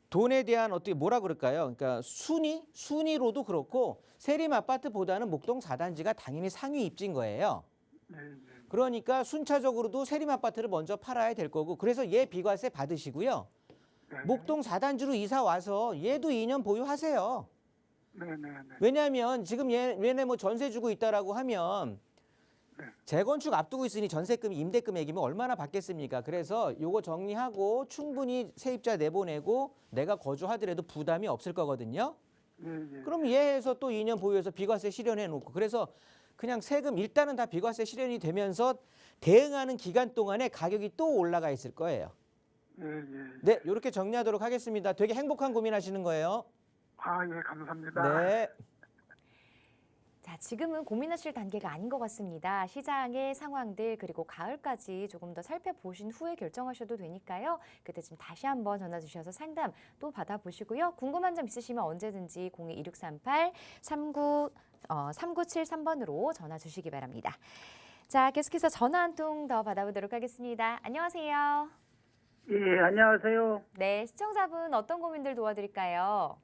돈에 대한 어떻게 뭐라 그럴까요? 그러니까 순위로도 그렇고 세림 아파트보다는 목동 4단지가 당연히 상위 입지인 거예요. 그러니까 순차적으로도 세림 아파트를 먼저 팔아야 될 거고 그래서 얘 비과세 받으시고요. 목동 4단지로 이사 와서 얘도 2년 보유하세요. 왜냐하면 지금 얘네 뭐 전세 주고 있다라고 하면 재건축 앞두고 있으니 전세금 임대금액이면 얼마나 받겠습니까? 그래서 요거 정리하고 충분히 세입자 내보내고 내가 거주하더라도 부담이 없을 거거든요. 그럼 얘에서 또 2년 보유해서 비과세 실현해 놓고 그래서 그냥 세금 일단은 다 비과세 실현이 되면서 대응하는 기간 동안에 가격이 또 올라가 있을 거예요. 네, 이렇게 정리하도록 하겠습니다. 되게 행복한 고민하시는 거예요. 예, 감사합니다. 네. 자, 지금은 고민하실 단계가 아닌 것 같습니다. 시장의 상황들 그리고 가을까지 조금 더 살펴보신 후에 결정하셔도 되니까요. 그때쯤 다시 한번 전화 주셔서 상담 또 받아보시고요. 궁금한 점 있으시면 언제든지 02-2638-3973번으로 전화 주시기 바랍니다. 자, 계속해서 전화 한 통 더 받아보도록 하겠습니다. 안녕하세요. 예, 안녕하세요. 네, 시청자분 어떤 고민들 도와드릴까요?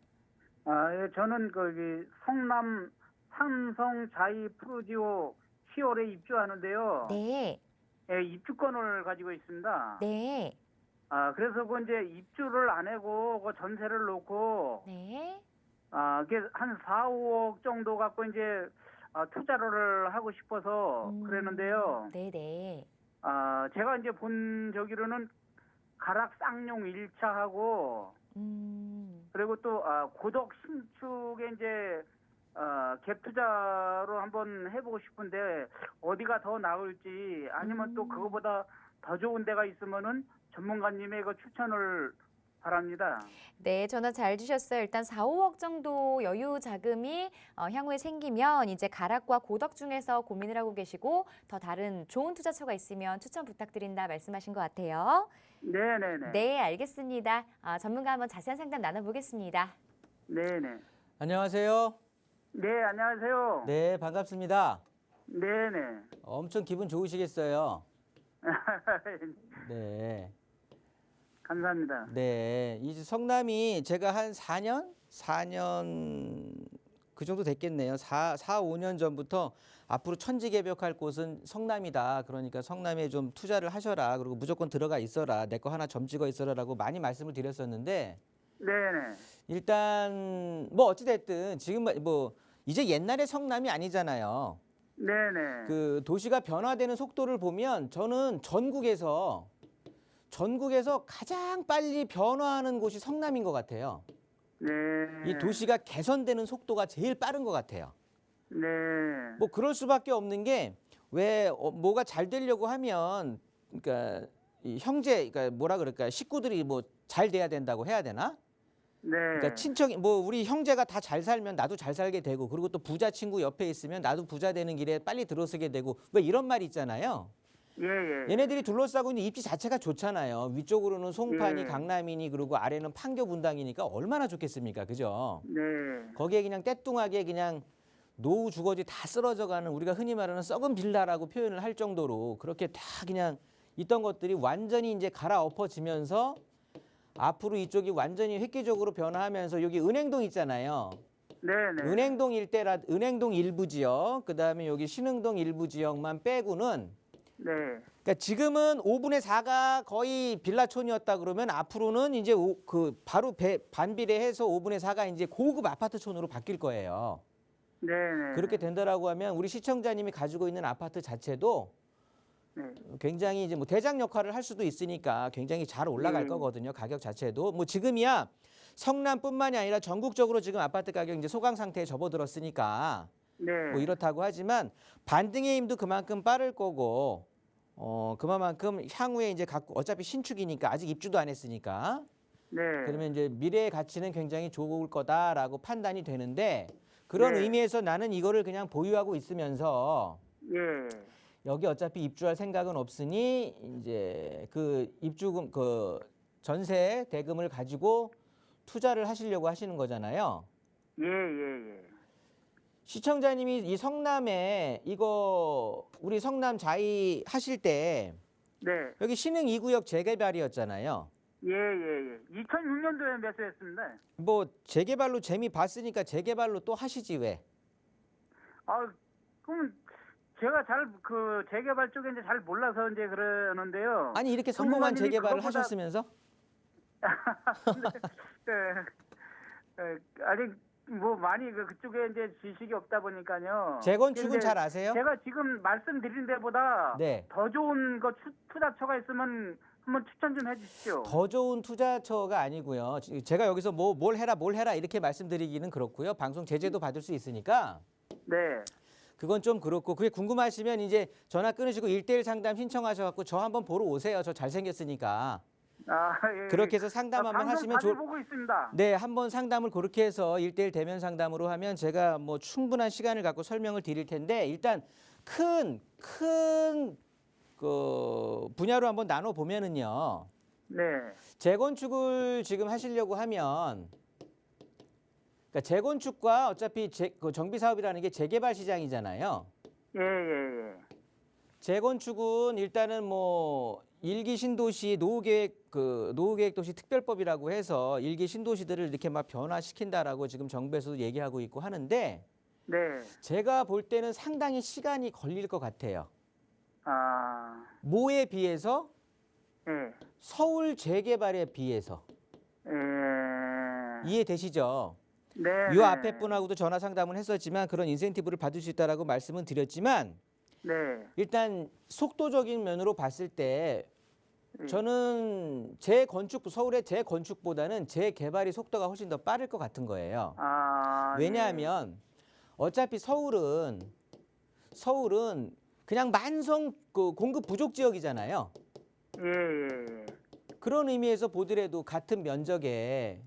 예, 저는 거기 성남 삼성 자이 프루지오 10월에 입주하는데요. 네, 예, 입주권을 가지고 있습니다. 네, 그래서 그 이제 입주를 안 하고 그 전세를 놓고 네. 그게 한 4, 5억 정도 갖고 이제 투자를 하고 싶어서 그랬는데요. 네네. 제가 이제 본 저기로는 가락 쌍용 1차하고 그리고 또 고덕 신축에 이제 갭 투자로 한번 해보고 싶은데 어디가 더 나을지 아니면 또 그거보다 더 좋은 데가 있으면은 전문가님의 그 추천을 바랍니다. 네, 전화 잘 주셨어요. 일단 4, 5억 정도 여유 자금이 향후에 생기면 이제 가락과 고덕 중에서 고민을 하고 계시고 더 다른 좋은 투자처가 있으면 추천 부탁드린다 말씀하신 것 같아요. 네네네. 네, 알겠습니다. 전문가 한번 자세한 상담 나눠보겠습니다. 네네. 안녕하세요. 네, 안녕하세요. 네, 반갑습니다. 네네. 엄청 기분 좋으시겠어요. 네. 감사합니다. 네. 이제 성남이 제가 한 4년 그 정도 됐겠네요. 5년 전부터 앞으로 천지개벽할 곳은 성남이다. 그러니까 성남에 좀 투자를 하셔라. 그리고 무조건 들어가 있어라. 내 거 하나 점 찍어 있어라라고 많이 말씀을 드렸었는데 네네. 일단 뭐 어찌 됐든 지금 뭐 이제 옛날의 성남이 아니잖아요. 네네. 그 도시가 변화되는 속도를 보면 저는 전국에서 가장 빨리 변화하는 곳이 성남인 것 같아요. 네. 이 도시가 개선되는 속도가 제일 빠른 것 같아요. 네. 뭐 그럴 수밖에 없는 게 왜 뭐가 잘 되려고 하면 그러니까 이 형제 그러니까 뭐라 그럴까 식구들이 뭐 잘 돼야 된다고 해야 되나? 네. 그러니까 친척이 뭐 우리 형제가 다 잘 살면 나도 잘 살게 되고 그리고 또 부자 친구 옆에 있으면 나도 부자 되는 길에 빨리 들어서게 되고 왜 이런 말이 있잖아요. 예. 얘네들이 둘러싸고 있는 입지 자체가 좋잖아요. 위쪽으로는 송파니 예. 강남이니 그리고 아래는 판교 분당이니까 얼마나 좋겠습니까, 그죠? 네. 거기에 그냥 떼뚱하게 그냥 노후 주거지 다 쓰러져가는 우리가 흔히 말하는 썩은 빌라라고 표현을 할 정도로 그렇게 다 그냥 있던 것들이 완전히 이제 갈아엎어지면서 앞으로 이쪽이 완전히 획기적으로 변화하면서 여기 은행동 있잖아요. 네네. 은행동 일대라 은행동 일부 지역, 그다음에 여기 신흥동 일부 지역만 빼고는 네. 그러니까 지금은 5분의 4가 거의 빌라촌이었다 그러면 앞으로는 이제 그 바로 반비례해서 5분의 4가 이제 고급 아파트촌으로 바뀔 거예요. 네네. 그렇게 된다라고 하면 우리 시청자님이 가지고 있는 아파트 자체도 네. 굉장히 이제 뭐 대장 역할을 할 수도 있으니까 굉장히 잘 올라갈 거거든요. 가격 자체도 뭐 지금이야 성남뿐만이 아니라 전국적으로 지금 아파트 가격 이제 소강 상태에 접어들었으니까 네. 뭐 이렇다고 하지만 반등의 힘도 그만큼 빠를 거고 그만큼 향후에 이제 어차피 신축이니까 아직 입주도 안 했으니까 네. 그러면 이제 미래의 가치는 굉장히 좋을 거다라고 판단이 되는데 그런 네. 의미에서 나는 이거를 그냥 보유하고 있으면서 예. 여기 어차피 입주할 생각은 없으니 이제 그 입주금 그 전세 대금을 가지고 투자를 하시려고 하시는 거잖아요. 예. 시청자님이 이 성남에 이거 우리 성남 자이 하실 때 네. 여기 신흥 2구역 재개발이었잖아요. 예. 2006년도에 매수했습니다. 뭐 재개발로 재미 봤으니까 재개발로 또 하시지 왜? 그럼 제가 그 재개발 쪽에 이제 잘 몰라서 이제 그러는데요. 아니 이렇게 성공한 전문가님이 재개발을 그것보다- 하셨으면서 아직 뭐 많이 그쪽에 이제 지식이 없다 보니까요. 재건축은 근데 잘 아세요? 제가 지금 말씀드린 데보다 네. 더 좋은 거 투자처가 있으면 한번 추천 좀 해주십시오. 더 좋은 투자처가 아니고요. 제가 여기서 뭘 해라 이렇게 말씀드리기는 그렇고요. 방송 제재도 받을 수 있으니까 네. 그건 좀 그렇고 그게 궁금하시면 이제 전화 끊으시고 1대1 상담 신청하셔갖고 저 한번 보러 오세요. 저 잘생겼으니까. 예. 그렇게 해서 상담 한번 방송 하시면 자주 보고 있습니다. 네, 한번 상담을 그렇게 해서 1대1 대면 상담으로 하면 제가 뭐 충분한 시간을 갖고 설명을 드릴 텐데 일단 큰 그 분야로 한번 나눠 보면은요. 네. 재건축을 지금 하시려고 하면 그러니까 재건축과 어차피 그 정비 사업이라는 게 재개발 시장이잖아요. 예. 재건축은 일단은 뭐 일기 신도시 노후계획 도시 특별법이라고 해서 일기 신도시들을 이렇게 막 변화시킨다라고 지금 정부에서도 얘기하고 있고 하는데 네. 제가 볼 때는 상당히 시간이 걸릴 것 같아요. 뭐에 비해서? 예. 서울 재개발에 비해서. 이해되시죠? 네. 이 앞에 분하고도 전화 상담을 했었지만 그런 인센티브를 받을 수 있다라고 말씀은 드렸지만 네. 일단 속도적인 면으로 봤을 때 저는 서울의 재건축보다는 재개발이 속도가 훨씬 더 빠를 것 같은 거예요. 왜냐하면 어차피 서울은 그냥 만성 그 공급 부족 지역이잖아요. 예. 그런 의미에서 보더라도 같은 면적에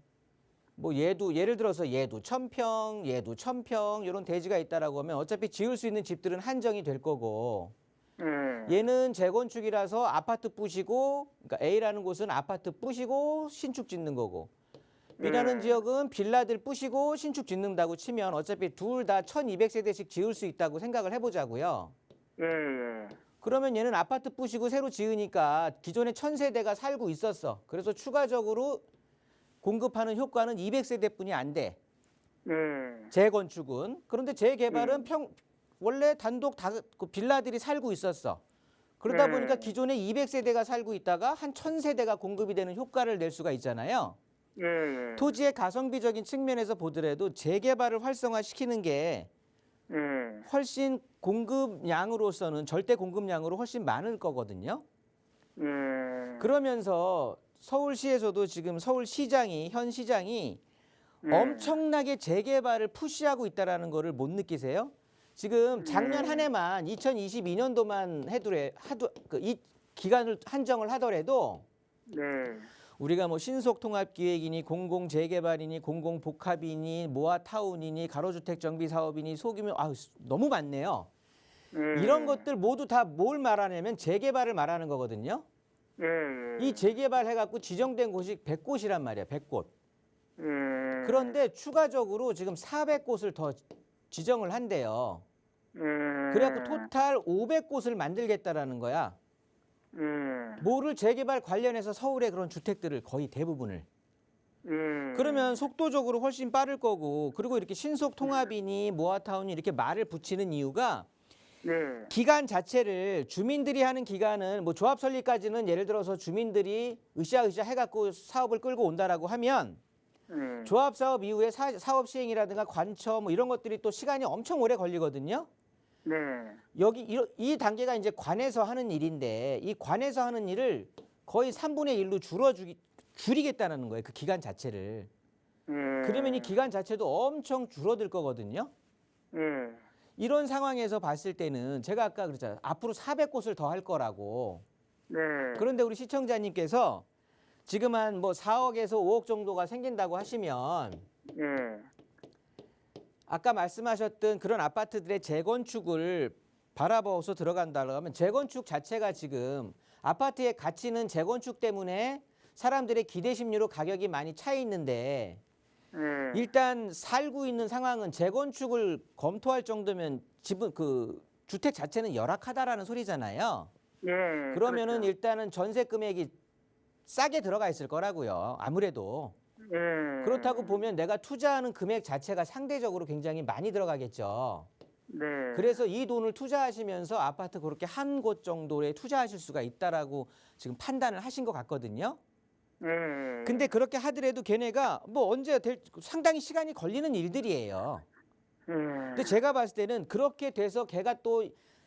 뭐 얘도 예를 들어서 얘도 1000평, 얘도 1000평 이런 대지가 있다라고 하면 어차피 지을 수 있는 집들은 한정이 될 거고 얘는 재건축이라서 아파트 부시고 그러니까 A라는 곳은 아파트 부시고 신축 짓는 거고 B라는 지역은 빌라들 부시고 신축 짓는다고 치면 어차피 둘 다 1200세대씩 지을 수 있다고 생각을 해보자고요. 예, 예. 그러면 얘는 아파트 부시고 새로 지으니까 기존에 1000세대가 살고 있었어. 그래서 추가적으로 공급하는 효과는 200세대뿐이 안 돼. 예. 재건축은. 그런데 재개발은 원래 단독 그 빌라들이 살고 있었어. 그러다 보니까 기존에 200세대가 살고 있다가 한 1000세대가 공급이 되는 효과를 낼 수가 있잖아요. 예, 예. 토지의 가성비적인 측면에서 보더라도 재개발을 활성화시키는 게 예. 훨씬 공급량으로서는 절대 공급량으로 훨씬 많을 거거든요. 예. 그러면서 서울시에서도 지금 서울시장이 현 시장이 엄청나게 재개발을 푸시하고 있다라는 거를 못 느끼세요? 지금 작년 한 해만 2022년도만 이 기간을 한정을 하더라도 네. 우리가 뭐 신속통합기획이니 공공재개발이니 공공복합이니 모아타운이니 가로주택 정비사업이니 소규모 너무 많네요. 이런 것들 모두 다 뭘 말하냐면 재개발을 말하는 거거든요. 예, 예. 이 재개발해갖고 지정된 곳이 100곳이란 말이야. 100곳. 예. 그런데 추가적으로 지금 400곳을 더 지정을 한대요. 예. 그래갖고 토탈 500곳을 만들겠다라는 거야. 예. 뭐를 재개발 관련해서 서울의 그런 주택들을 거의 대부분을. 예. 그러면 속도적으로 훨씬 빠를 거고 그리고 이렇게 신속통합이니 모아타운이 이렇게 말을 붙이는 이유가 네. 기간 자체를 주민들이 하는 기간은 뭐 조합 설립까지는 예를 들어서 주민들이 으쌰으쌰 해갖고 사업을 끌고 온다라고 하면 조합 사업 이후에 사업 시행이라든가 관처 뭐 이런 것들이 또 시간이 엄청 오래 걸리거든요. 네. 여기 이 단계가 이제 관에서 하는 일인데 이 관에서 하는 일을 거의 3분의 1로 줄이겠다는 거예요. 그 기간 자체를. 그러면 이 기간 자체도 엄청 줄어들 거거든요. 이런 상황에서 봤을 때는 제가 아까 그랬잖아요. 앞으로 400곳을 더 할 거라고. 네. 그런데 우리 시청자님께서 지금 한 뭐 4억에서 5억 정도가 생긴다고 하시면 예. 아까 말씀하셨던 그런 아파트들의 재건축을 바라보고서 들어간다고 하면 재건축 자체가 지금 아파트의 가치는 재건축 때문에 사람들의 기대 심리로 가격이 많이 차 있는데 일단 살고 있는 상황은 재건축을 검토할 정도면 집은 그 주택 자체는 열악하다라는 소리잖아요. 예. 그러면은 그렇죠. 일단은 전세 금액이 싸게 들어가 있을 거라고요. 아무래도. 예. 그렇다고 보면 내가 투자하는 금액 자체가 상대적으로 굉장히 많이 들어가겠죠. 네. 그래서 이 돈을 투자하시면서 아파트 그렇게 한 곳 정도에 투자하실 수가 있다라고 지금 판단을 하신 것 같거든요. 예. 근데 그렇게 하더라도 걔네가 뭐 언제 상당히 시간이 걸리는 일들이에요. 예. 근데 제가 봤을 때는 그렇게 돼서 걔가 또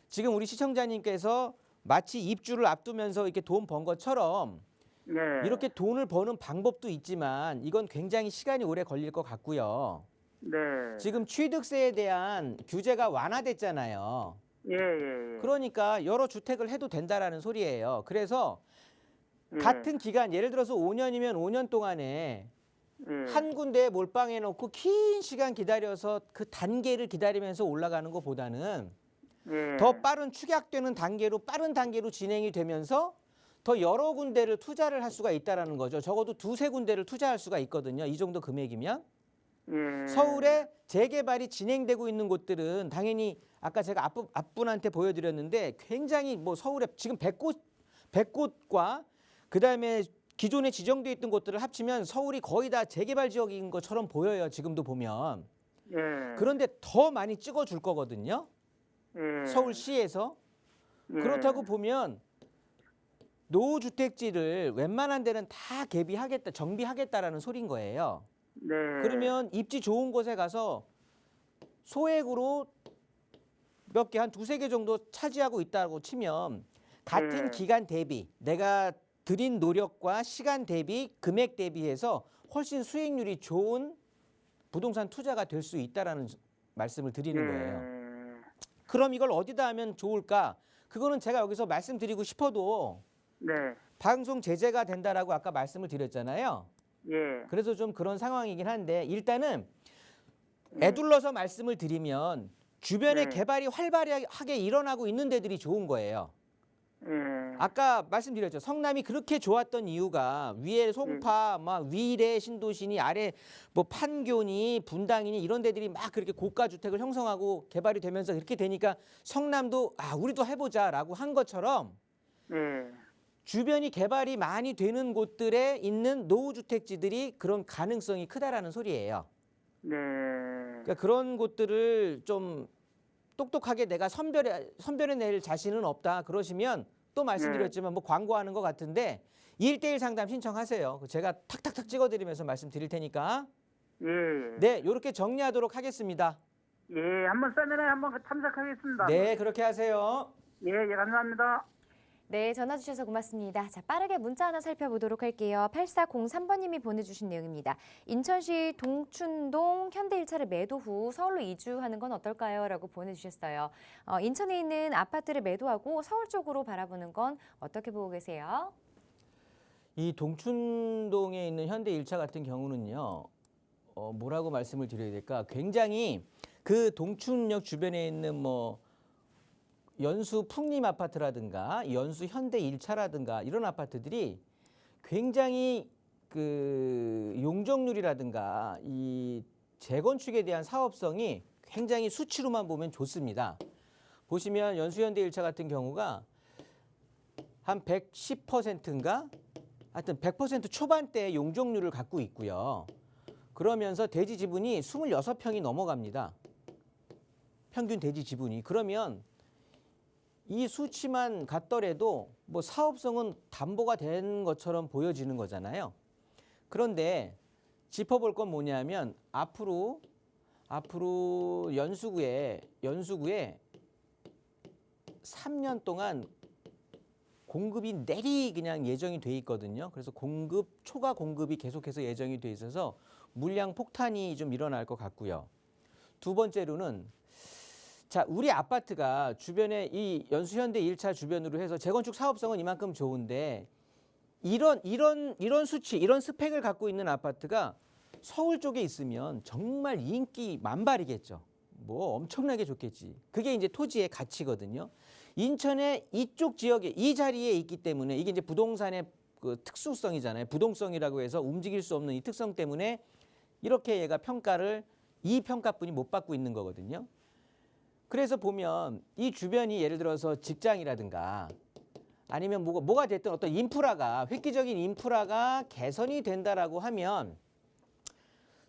지금 우리 시청자님께서 마치 입주를 앞두면서 이렇게 돈 번 것처럼 네. 이렇게 돈을 버는 방법도 있지만 이건 굉장히 시간이 오래 걸릴 것 같고요. 네. 지금 취득세에 대한 규제가 완화됐잖아요. 예, 예. 그러니까 여러 주택을 해도 된다라는 소리예요. 그래서 예. 같은 기간 예를 들어서 5년이면 5년 동안에 예. 한 군데에 몰빵해 놓고 긴 시간 기다려서 그 단계를 기다리면서 올라가는 것보다는 예. 더 빠른 축약되는 단계로 빠른 단계로 진행이 되면서 더 여러 군데를 투자를 할 수가 있다라는 거죠. 적어도 2-3군데를 투자할 수가 있거든요. 이 정도 금액이면. 예. 서울에 재개발이 진행되고 있는 곳들은 당연히 아까 제가 앞분한테 보여드렸는데 굉장히 뭐 서울에 지금 100곳과 그다음에 기존에 지정돼 있던 곳들을 합치면 서울이 거의 다 재개발 지역인 것처럼 보여요. 지금도 보면. 예. 그런데 더 많이 찍어줄 거거든요. 예. 서울시에서. 예. 그렇다고 보면 노후주택지를 웬만한 데는 다 정비하겠다라는 소린 거예요. 네. 그러면 입지 좋은 곳에 가서 소액으로 몇 개, 한 2-3개 정도 차지하고 있다고 치면 같은 기간 대비 내가 들인 노력과 시간 대비 금액 대비해서 훨씬 수익률이 좋은 부동산 투자가 될 수 있다라는 말씀을 드리는 거예요. 그럼 이걸 어디다 하면 좋을까? 그거는 제가 여기서 말씀드리고 싶어도 네. 방송 제재가 된다라고 아까 말씀을 드렸잖아요. 예. 그래서 좀 그런 상황이긴 한데 일단은 네. 애둘러서 말씀을 드리면 주변에 네. 개발이 활발하게 일어나고 있는 데들이 좋은 거예요. 예. 아까 말씀드렸죠. 성남이 그렇게 좋았던 이유가 위에 송파, 막 위례 신도시니 아래 뭐 판교니 분당이니 이런 데들이 막 그렇게 고가 주택을 형성하고 개발이 되면서 그렇게 되니까 성남도 우리도 해보자라고 한 것처럼 네. 주변이 개발이 많이 되는 곳들에 있는 노후주택지들이 그런 가능성이 크다라는 소리예요. 네. 그러니까 그런 곳들을 좀 똑똑하게 내가 선별해낼 자신은 없다 그러시면 또 말씀드렸지만 뭐 광고하는 것 같은데 1대1 상담 신청하세요. 제가 탁탁탁 찍어드리면서 말씀드릴 테니까 예. 네 이렇게 정리하도록 하겠습니다. 예. 한번 세미나에 한번 참석하겠습니다. 네 그렇게 하세요. 예. 예. 감사합니다. 네, 전화 주셔서 고맙습니다. 자, 빠르게 문자 하나 살펴보도록 할게요. 8403번님이 보내주신 내용입니다. 인천시 동춘동 현대 1차를 매도 후 서울로 이주하는 건 어떨까요? 라고 보내주셨어요. 인천에 있는 아파트를 매도하고 서울 쪽으로 바라보는 건 어떻게 보고 계세요? 이 동춘동에 있는 현대 1차 같은 경우는요. 뭐라고 말씀을 드려야 될까? 굉장히 그 동춘역 주변에 있는 뭐 연수 풍림 아파트라든가 연수 현대 1차라든가 이런 아파트들이 굉장히 그 용적률이라든가 이 재건축에 대한 사업성이 굉장히 수치로만 보면 좋습니다. 보시면 연수 현대 1차 같은 경우가 한 110%인가 하여튼 100% 초반대의 용적률을 갖고 있고요. 그러면서 대지 지분이 26평이 넘어갑니다. 평균 대지 지분이. 그러면 이 수치만 같더라도 뭐 사업성은 담보가 된 것처럼 보여지는 거잖아요. 그런데 짚어볼 건 뭐냐면 앞으로 연수구에 3년 동안 공급이 내리 그냥 예정이 돼 있거든요. 그래서 초과 공급이 계속해서 예정이 돼 있어서 물량 폭탄이 좀 일어날 것 같고요. 두 번째로는 자, 우리 아파트가 주변에 이 연수현대 1차 주변으로 해서 재건축 사업성은 이만큼 좋은데 이런 수치, 이런 스펙을 갖고 있는 아파트가 서울 쪽에 있으면 정말 인기 만발이겠죠. 뭐 엄청나게 좋겠지. 그게 이제 토지의 가치거든요. 인천의 이쪽 지역에 이 자리에 있기 때문에 이게 이제 부동산의 그 특수성이잖아요. 부동성이라고 해서 움직일 수 없는 이 특성 때문에 이렇게 얘가 이 평가뿐이 못 받고 있는 거거든요. 그래서 보면 이 주변이 예를 들어서 직장이라든가 아니면 뭐가 됐든 어떤 획기적인 인프라가 개선이 된다라고 하면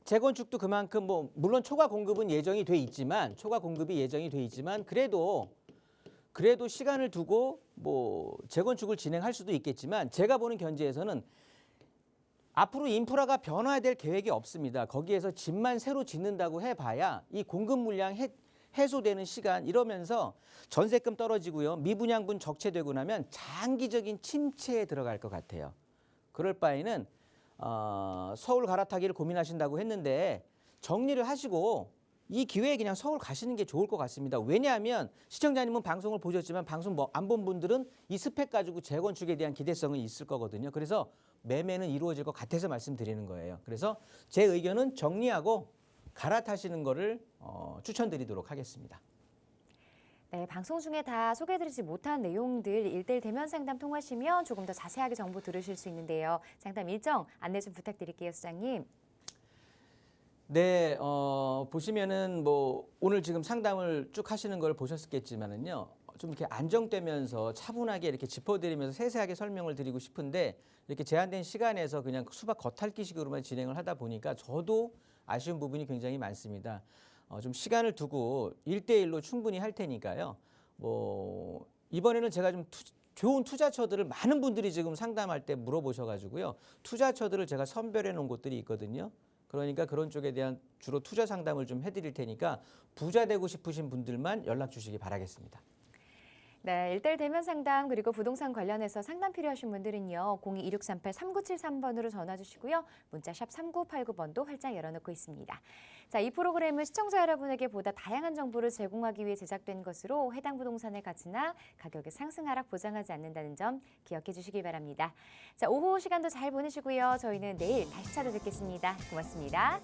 재건축도 그만큼 뭐 물론 초과 공급이 예정이 돼 있지만 그래도 시간을 두고 뭐 재건축을 진행할 수도 있겠지만 제가 보는 견지에서는 앞으로 인프라가 변화될 계획이 없습니다. 거기에서 집만 새로 짓는다고 해봐야 이 공급 물량 해소되는 시간 이러면서 전세금 떨어지고요. 미분양분 적체되고 나면 장기적인 침체에 들어갈 것 같아요. 그럴 바에는 서울 갈아타기를 고민하신다고 했는데 정리를 하시고 이 기회에 그냥 서울 가시는 게 좋을 것 같습니다. 왜냐하면 시청자님은 방송을 보셨지만 방송 안 본 분들은 이 스펙 가지고 재건축에 대한 기대성은 있을 거거든요. 그래서 매매는 이루어질 것 같아서 말씀드리는 거예요. 그래서 제 의견은 정리하고 갈아타시는 거를 추천드리도록 하겠습니다. 네, 방송 중에 다 소개해드리지 못한 내용들 1대1 대면 상담 통하시면 조금 더 자세하게 정보 들으실 수 있는데요. 상담 일정 안내 좀 부탁드릴게요, 소장님. 네, 보시면은 뭐 오늘 지금 상담을 쭉 하시는 걸 보셨겠지만은요. 좀 이렇게 안정되면서 차분하게 이렇게 짚어드리면서 세세하게 설명을 드리고 싶은데 이렇게 제한된 시간에서 그냥 수박 겉핥기식으로만 진행을 하다 보니까 저도 아쉬운 부분이 굉장히 많습니다. 좀 시간을 두고 1대1로 충분히 할 테니까요. 뭐 이번에는 제가 좀 좋은 투자처들을 많은 분들이 지금 상담할 때 물어보셔가지고요. 투자처들을 제가 선별해 놓은 곳들이 있거든요. 그러니까 그런 쪽에 대한 주로 투자 상담을 좀 해드릴 테니까 부자 되고 싶으신 분들만 연락 주시기 바라겠습니다. 네, 1:1 대면 상담 그리고 부동산 관련해서 상담 필요하신 분들은요. 02-2638-3973번으로 전화 주시고요. 문자 샵 3989번도 활짝 열어놓고 있습니다. 자, 이 프로그램은 시청자 여러분에게 보다 다양한 정보를 제공하기 위해 제작된 것으로 해당 부동산의 가치나 가격의 상승 하락 보장하지 않는다는 점 기억해 주시기 바랍니다. 자, 오후 시간도 잘 보내시고요. 저희는 내일 다시 찾아뵙겠습니다. 고맙습니다.